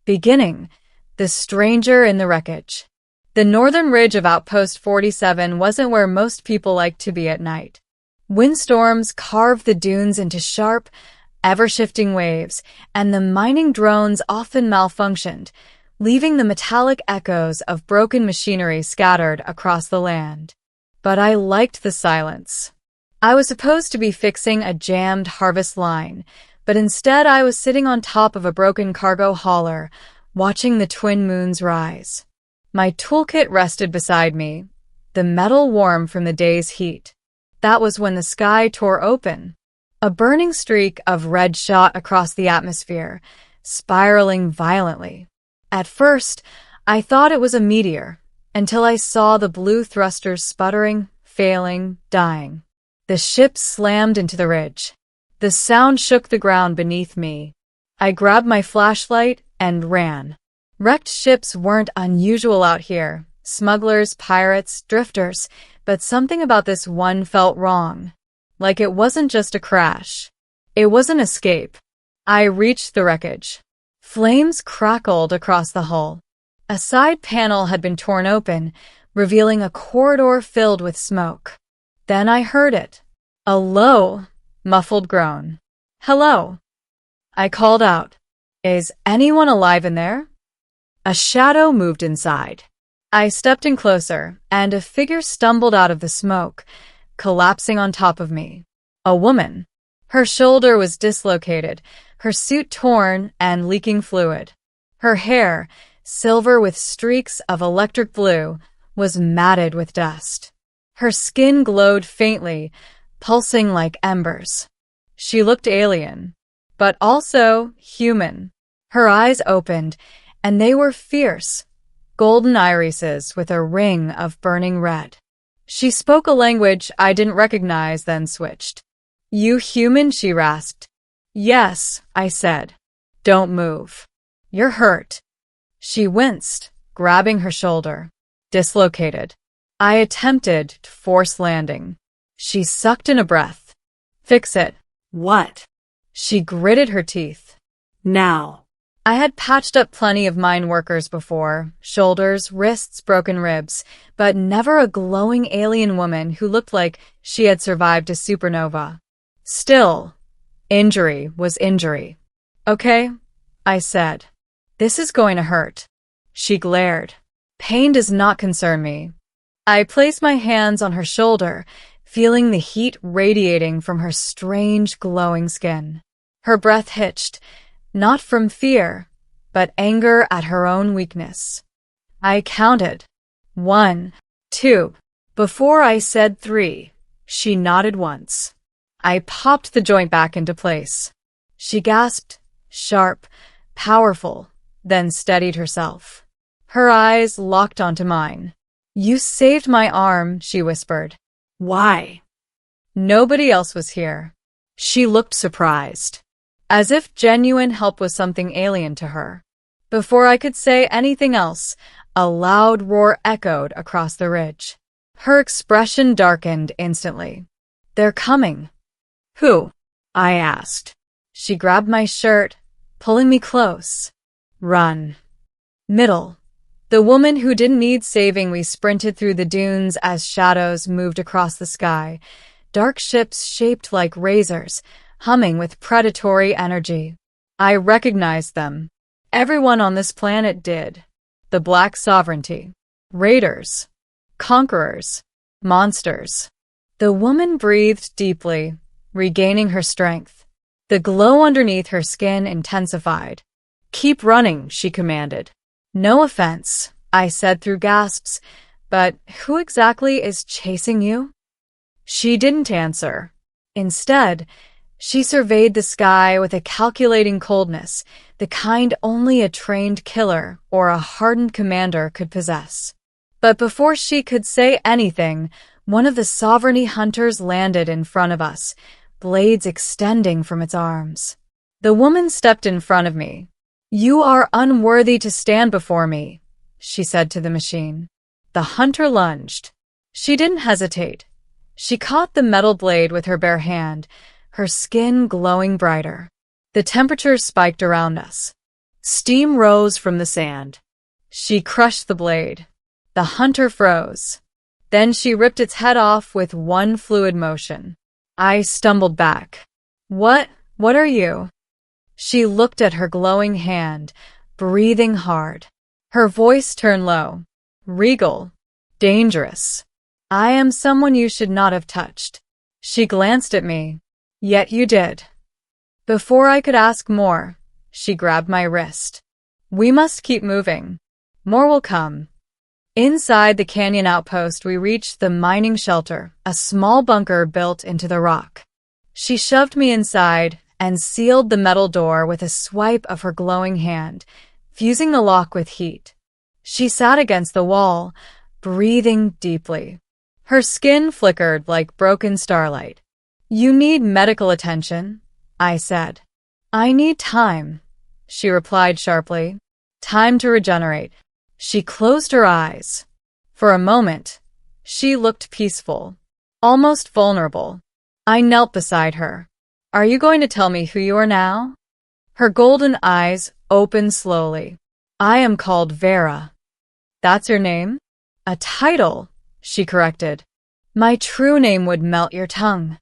Beginning, the stranger in the wreckage. The northern ridge of Outpost 47 wasn't where most people liked to be at night. Windstorms carved the dunes into sharp, ever-shifting waves, and the mining drones often malfunctioned, leaving the metallic echoes of broken machinery scattered across the land. But I liked the silence. I was supposed to be fixing a jammed harvest line, but instead I was sitting on top of a broken cargo hauler, watching the twin moons rise. My toolkit rested beside me, the metal warm from the day's heat. That was when the sky tore open. A burning streak of red shot across the atmosphere, spiraling violently. At first, I thought it was a meteor, until I saw the blue thrusters sputtering, failing, dying. The ship slammed into the ridge. The sound shook the ground beneath me. I grabbed my flashlight and ran. Wrecked ships weren't unusual out here. Smugglers, pirates, drifters, but something about this one felt wrong. Like it wasn't just a crash. It was an escape. I reached the wreckage. Flames crackled across the hull. A side panel had been torn open, revealing a corridor filled with smoke. Then I heard it. A low, muffled groan. "Hello." I called out. "Is anyone alive in there?" A shadow moved inside. I stepped in closer, and a figure stumbled out of the smoke, collapsing on top of me. A woman. Her shoulder was dislocated, her suit torn and leaking fluid. Her hair, silver with streaks of electric blue, was matted with dust. Her skin glowed faintly, pulsing like embers. She looked alien, but also human. Her eyes opened, and they were fierce, golden irises with a ring of burning red. She spoke a language I didn't recognize, then switched. "You human?" she rasped. "Yes," I said. "Don't move. You're hurt." She winced, grabbing her shoulder. "Dislocated." I attempted to force landing. She sucked in a breath. "Fix it." "What?" She gritted her teeth. "Now." I had patched up plenty of mine workers before, shoulders, wrists, broken ribs, but never a glowing alien woman who looked like she had survived a supernova. Still, injury was injury. "Okay," I said. "This is going to hurt." She glared. "Pain does not concern me." I placed my hands on her shoulder, feeling the heat radiating from her strange, glowing skin. Her breath hitched, not from fear, but anger at her own weakness. I counted. 1, 2. Before I said 3, she nodded once. I popped the joint back into place. She gasped, sharp, powerful, then steadied herself. Her eyes locked onto mine. "You saved my arm," she whispered. "Why?" Nobody else was here. She looked surprised, as if genuine help was something alien to her. Before I could say anything else, a loud roar echoed across the ridge. Her expression darkened instantly. "They're coming." "Who?" I asked. She grabbed my shirt, pulling me close. "Run." Middle. The woman who didn't need saving. We sprinted through the dunes as shadows moved across the sky, dark ships shaped like razors, humming with predatory energy. I recognized them. Everyone on this planet did. The Black Sovereignty. Raiders. Conquerors. Monsters. The woman breathed deeply, regaining her strength. The glow underneath her skin intensified. "Keep running," she commanded. "No offense," I said through gasps, "but who exactly is chasing you?" She didn't answer. Instead, she surveyed the sky with a calculating coldness, the kind only a trained killer or a hardened commander could possess. But before she could say anything, one of the sovereignty hunters landed in front of us, blades extending from its arms. The woman stepped in front of me. "You are unworthy to stand before me," she said to the machine. The hunter lunged. She didn't hesitate. She caught the metal blade with her bare hand, her skin glowing brighter. The temperature spiked around us. Steam rose from the sand. She crushed the blade. The hunter froze. Then she ripped its head off with one fluid motion. I stumbled back. What are you? She looked at her glowing hand, breathing hard. Her voice turned low. Regal. Dangerous. I am someone you should not have touched. She glanced at me. Yet you did. Before I could ask more, she grabbed my wrist. We must keep moving. More will come. Inside the canyon outpost, we reached the mining shelter, a small bunker built into the rock. She shoved me inside and sealed the metal door with a swipe of her glowing hand, fusing the lock with heat. She sat against the wall, breathing deeply. Her skin flickered like broken starlight. You need medical attention, I said. I need time, she replied sharply. Time to regenerate. She closed her eyes. For a moment, she looked peaceful, almost vulnerable. I knelt beside her. Are you going to tell me who you are now? Her golden eyes opened slowly. I am called Veyra. That's your name? A title, she corrected. My true name would melt your tongue.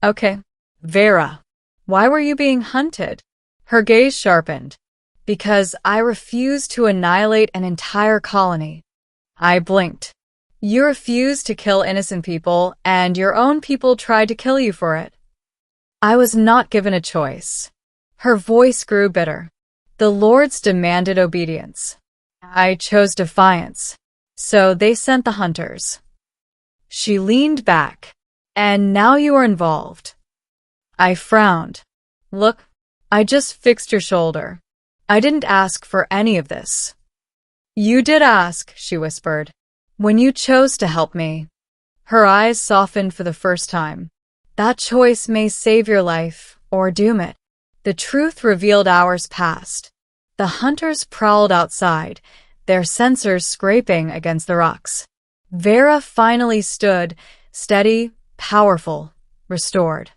Okay, Veyra. Why were you being hunted? Her gaze sharpened. Because I refused to annihilate an entire colony. I blinked. You refused to kill innocent people, and your own people tried to kill you for it. I was not given a choice. Her voice grew bitter. The lords demanded obedience. I chose defiance. So they sent the hunters. She leaned back. And now you are involved. I frowned. Look, I just fixed your shoulder. I didn't ask for any of this. You did ask, she whispered, when you chose to help me. Her eyes softened for the first time. That choice may save your life or doom it. The truth revealed hours passed. The hunters prowled outside, their sensors scraping against the rocks. Veyra finally stood, steady, powerful, restored.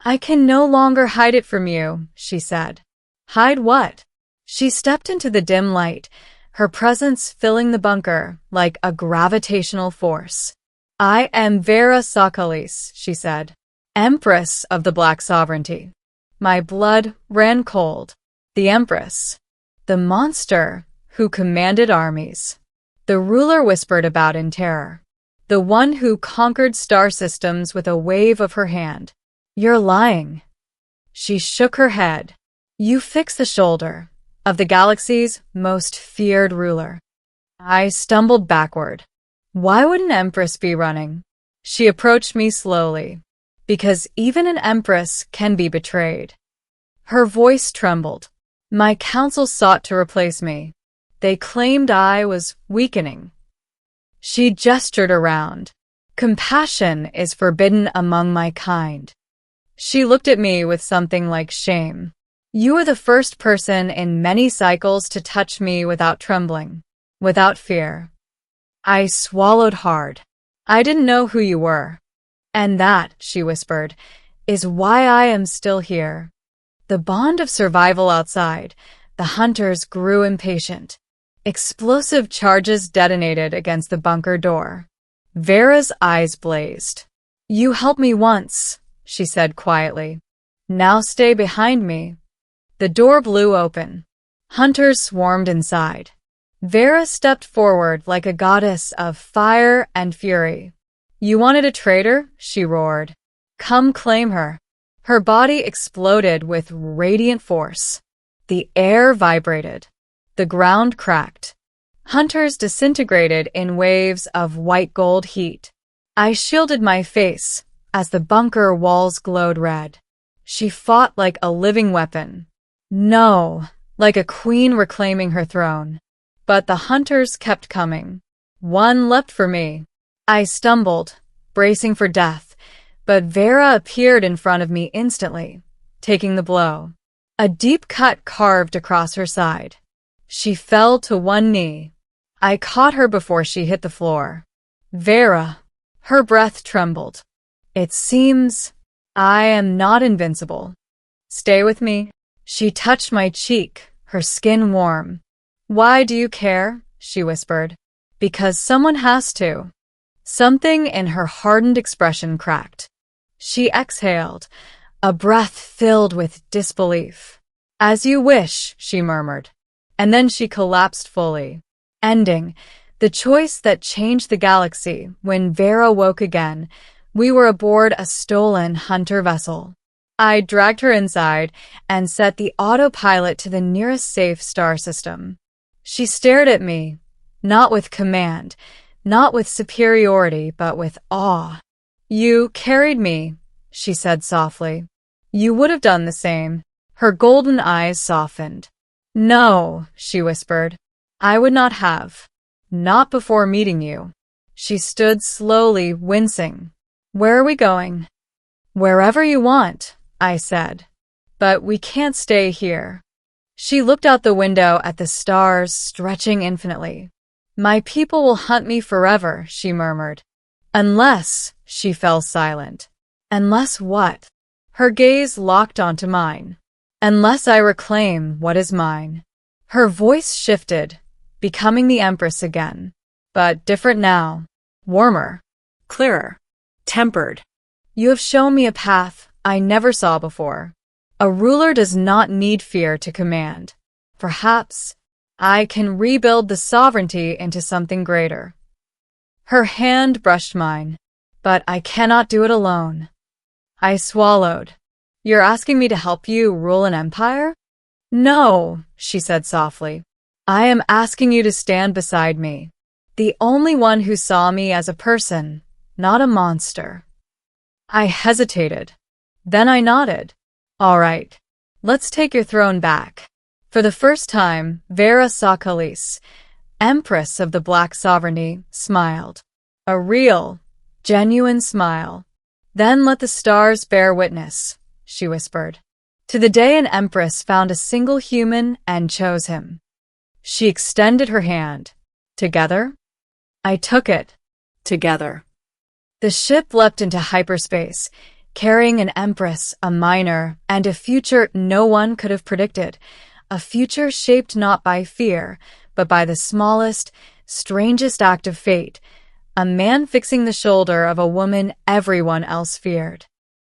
I can no longer hide it from you, she said. Hide what? She stepped into the dim light, her presence filling the bunker like a gravitational force. I am Veyra Sa'Khalis, she said, Empress of the Black Sovereignty. My blood ran cold. The Empress. The monster who commanded armies. The ruler whispered about in terror. The one who conquered star systems with a wave of her hand. You're lying. She shook her head. You fix the shoulder of the galaxy's most feared ruler. I stumbled backward. Why would an empress be running? She approached me slowly. Because even an empress can be betrayed. Her voice trembled. My council sought to replace me. They claimed I was weakening. She gestured around. Compassion is forbidden among my kind. She looked at me with something like shame. You are the first person in many cycles to touch me without trembling, without fear. I swallowed hard. I didn't know who you were. And that, she whispered, is why I am still here. The bond of survival outside, the hunters grew impatient. Explosive charges detonated against the bunker door. Veyra's eyes blazed. You helped me once, she said quietly. Now stay behind me. The door blew open. Hunters swarmed inside. Veyra stepped forward like a goddess of fire and fury. You wanted a traitor? She roared. Come claim her. Her body exploded with radiant force. The air vibrated. The ground cracked. Hunters disintegrated in waves of white gold heat. I shielded my face as the bunker walls glowed red. She fought like a living weapon. No, like a queen reclaiming her throne. But the hunters kept coming. One leapt for me. I stumbled, bracing for death, but Veyra appeared in front of me instantly, taking the blow. A deep cut carved across her side. She fell to one knee. I caught her before she hit the floor. Veyra. Her breath trembled. It seems I am not invincible. Stay with me. She touched my cheek, her skin warm. "Why do you care?" she whispered. "Because someone has to." Something in her hardened expression cracked. She exhaled, a breath filled with disbelief. "As you wish," she murmured. And then she collapsed fully, ending the choice that changed the galaxy. When Veyra woke again, we were aboard a stolen hunter vessel. I dragged her inside and set the autopilot to the nearest safe star system. She stared at me, not with command, not with superiority, but with awe. "You carried me," she said softly. "You would have done the same." Her golden eyes softened. "No," she whispered. "I would not have. Not before meeting you." She stood slowly, wincing. "Where are we going?" "Wherever you want," I said. "But we can't stay here." She looked out the window at the stars stretching infinitely. "My people will hunt me forever," she murmured. "Unless," she fell silent. "Unless what?" Her gaze locked onto mine. "Unless I reclaim what is mine." Her voice shifted, becoming the Empress again. But different now. Warmer. Clearer. Tempered. "You have shown me a path I never saw before. A ruler does not need fear to command. Perhaps I can rebuild the sovereignty into something greater." Her hand brushed mine. "But I cannot do it alone." I swallowed. "You're asking me to help you rule an empire?" "No," she said softly. "I am asking you to stand beside me. The only one who saw me as a person, not a monster." I hesitated. Then I nodded. "All right. Let's take your throne back." For the first time, Veyra Sa'Khalis, Empress of the Black Sovereignty, smiled. A real, genuine smile. "Then let the stars bear witness," she whispered, "to the day an Empress found a single human and chose him." She extended her hand. "Together?" I took it. Together. The ship leapt into hyperspace, carrying an Empress, a minor, and a future no one could have predicted. A future shaped not by fear, but by the smallest, strangest act of fate. A man fixing the shoulder of a woman everyone else feared.